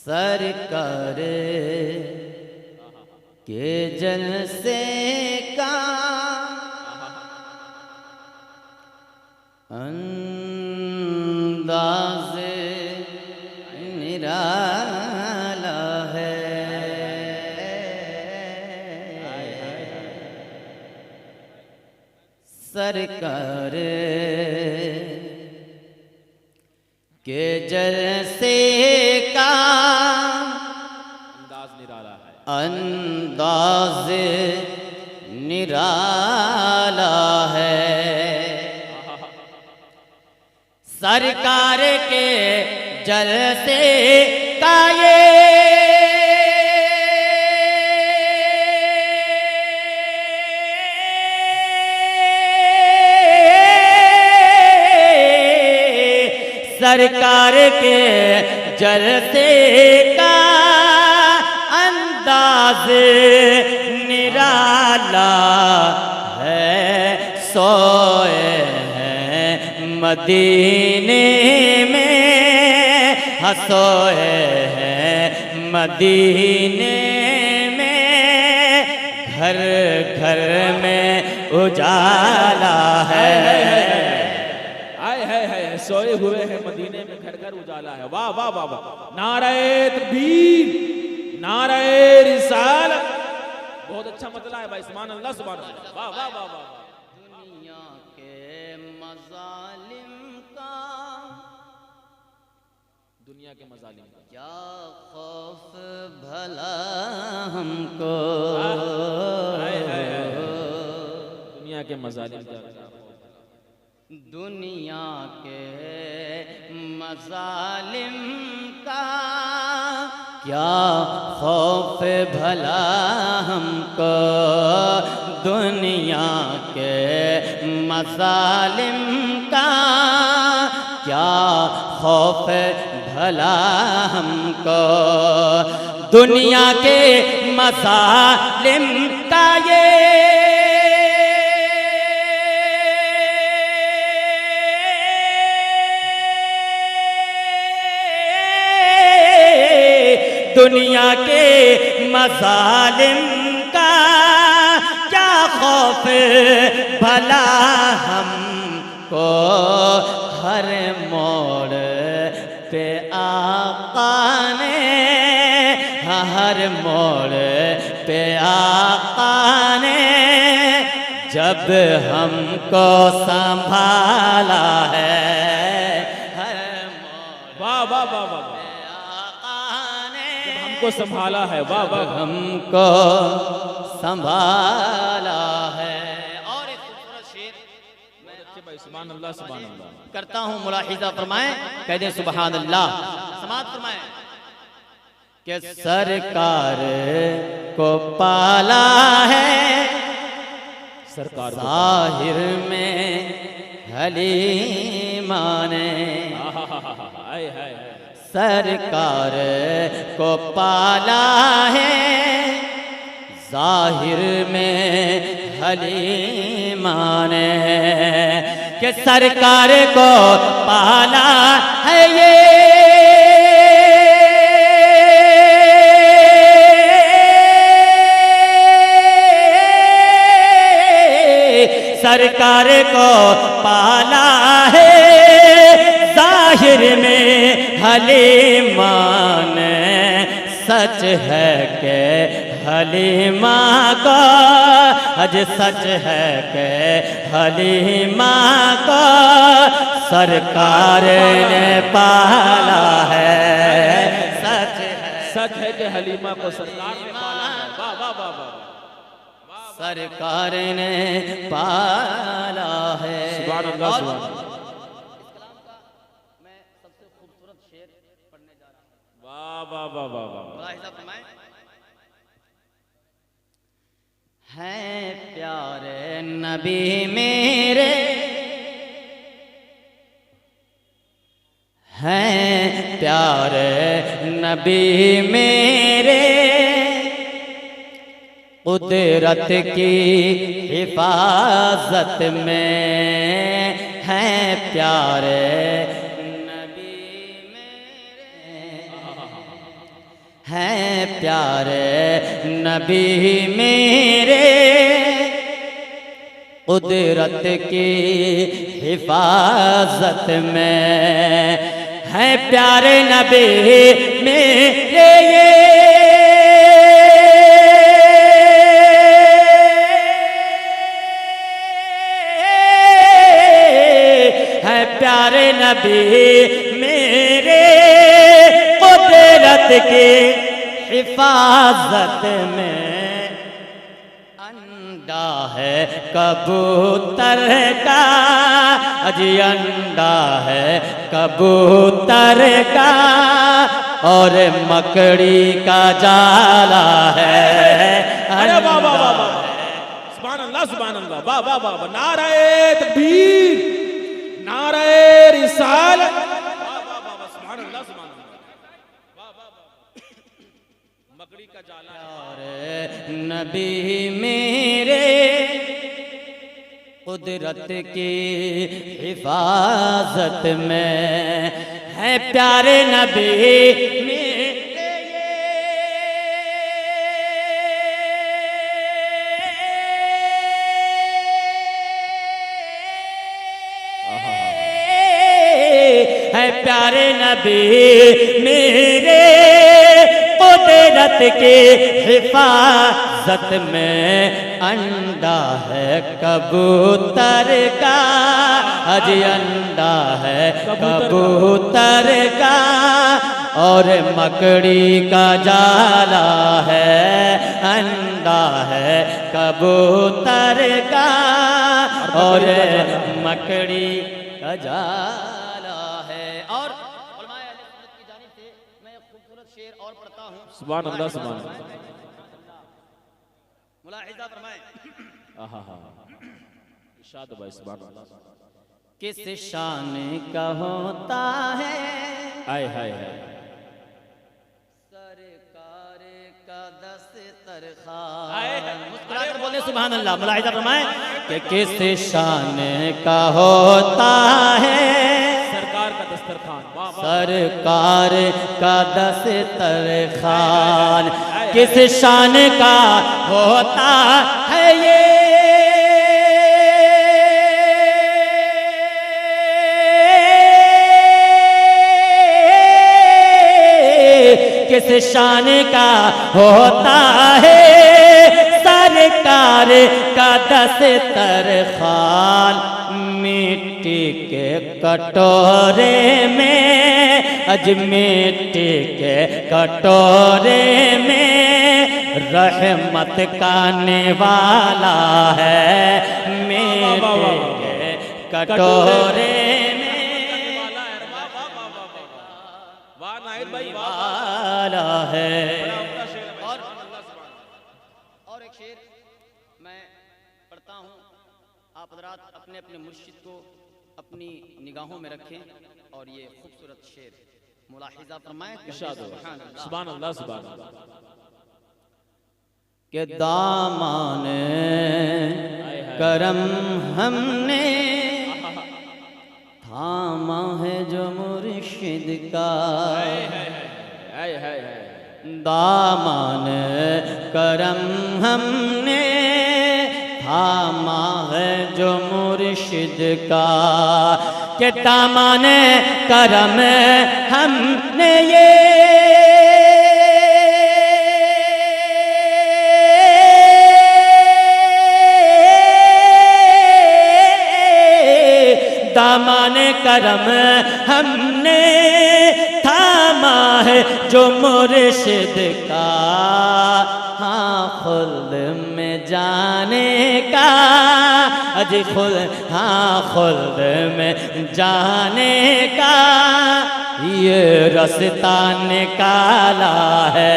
सरकार के जलसे का अंदाज़ निराला है। सरकार के जलसे का अंदाज निराला है। अंदाज निराला है। सरकार के जलसे का ये सरकार के जलसे का अंदाज निराला है। सोए हैं मदीने में, सोए हैं मदीने में, घर घर में उजाला है। सोए हुए हैं मदीने में, घर घर उजाला है। वाह वाह वाह वाह, नारे तकबीर, नारे रिसालत। बहुत अच्छा मतला है भाई, सुभान अल्लाह सुभान अल्लाह। वाह वाह वाह वाह। दुनिया के मजालिम का, दुनिया के मजालिम का क्या खौफ भला हमको। दुनिया के मजालिम का, दुनिया के मजालिम का क्या खौफ भला हमको। दुनिया के मजालिम का क्या खौफ भला हमको। दुनिया के मजालिम का ये दुनिया के मजालिम का क्या खौफ भला हमको। हर मोड़ पे आका ने, हर मोड़ पे आका ने जब हमको संभाला है। हर मोड़ वाह वाह वाह वाह, हमको संभाला है। वाह वाह, हमको संभाला है। और एक खूबसूरत शेर मैं अच्छे भाई, सुभान अल्लाह सुभान अल्लाह करता हूँ, मुलाहिजा फरमाएं, कह दें सुभान अल्लाह, समाअत फरमाएं कि सरकार को पाला है सरकार को। ज़ाहिर में हलीमा ने। हाय हाय, सरकार को पाला है ज़ाहिर में हलीमा ने। कि सरकार को पाला है ये सरकार को पाला है ज़ाहिर में हलीमा ने। सच है के हलीमा को, अज सच है के हलीमा को सरकार ने पाला है। सच है कि हलीमा को सरकार ने पाला है। वाह वाह वाह वाह, सरकार ने पाला है। सुभान अल्लाह सुभान अल्लाह। मैं सबसे खूबसूरत शेर पढ़ने जा रहा हूँ। वाह वाह वाह वाह वाह, हैं प्यारे नबी मेरे, हैं प्यारे नबी मेरे, कुदरत की हिफाजत में हैं प्यारे नबी मेरे। हैं प्यारे नबी मेरे, कुदरत की हिफाजत में हैं प्यारे नबी मेरे ये, हैं प्यारे नबी मेरे, कुदरत की हिफाजत में अंडा है कबूतर का, अजी अंडा है कबूतर का, और मकड़ी का जाला है। अरे वाह वाह वाह वाह, सुभान अल्लाह सुभान अल्लाह, वाह वाह वाह, नारे तकबीर, नारे रिसालत, वाह वाह वाह, सुभान अल्लाह सुभान अल्लाह, वाह वाह वाह, मकड़ी का जाला प्यारे नबी मेरे, कुदरत की हिफाजत में है प्यारे नबी मेरे है प्यारे नबी मेरे, कुदरत के हिफाजत में अंडा है कबूतर का, अजी अंडा है कबूतर का, और मकड़ी का जाला है, अंडा है कबूतर का, और मकड़ी का जाला है। और उलमाए अहले सुन्नत की जानिब से मैं एक खूबसूरत शेर और पढ़ता हूँ। सुभान अल्लाह सुभान अल्लाह, मुलाहिजा फरमाएं, आहा हा, इरशाद भाई, सुभान अल्लाह, किस शान का होता है हाय हाय हाय, सरकार का दस्तरखान, मुस्कुरा कर बोले सुभान अल्लाह। मुलाहिजा फरमाएं कि किस शान का होता है सरकार का दस्तरखान, वाह वाह, सरकार का दस्तरखान, किस शान का होता है ये, किस शान का होता है सरकार का दस्तरखान, मिट्टी के कटोरे में, अज मिट्टी के कटोरे में रहमत का निवाला है, मिट्टी के कटोरे में वाह नाहिद भाई, वाला है। और एक शेर मैं पढ़ता हूँ, आप हज़रात अपने अपने मुर्शिद को अपनी निगाहों में रखें, और ये खूबसूरत शेर मुलाहिजा फरमाएं, इरशाद हो, सुभान अल्लाह सुभान अल्लाह, के दामन करम हमने थामा है जो मुर्शिद का, हाय हाय, दामन करम हमने थामा है जो मुर्शिद का, के दामन करम हमने ये दामन करम हमने थामा है जो मुर्शिद का, हाँ खुल्द में जाने का, अजी खुल्द, हाँ खुल्द में जाने का ये रास्ता निकाला है,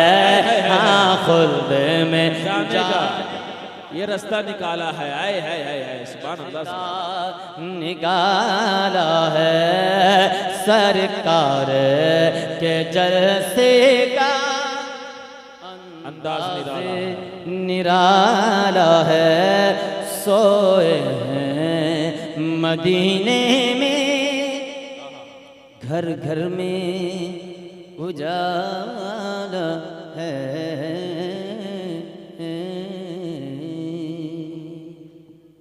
हाँ खुल्द में जाने ये रास्ता निकाला है, आए हाय हाय हाय, सुभान अल्लाह, निकाला है सरकार के जलसे का अंदाज निराला है, सोए हैं मदीने में घर घर में उजाला है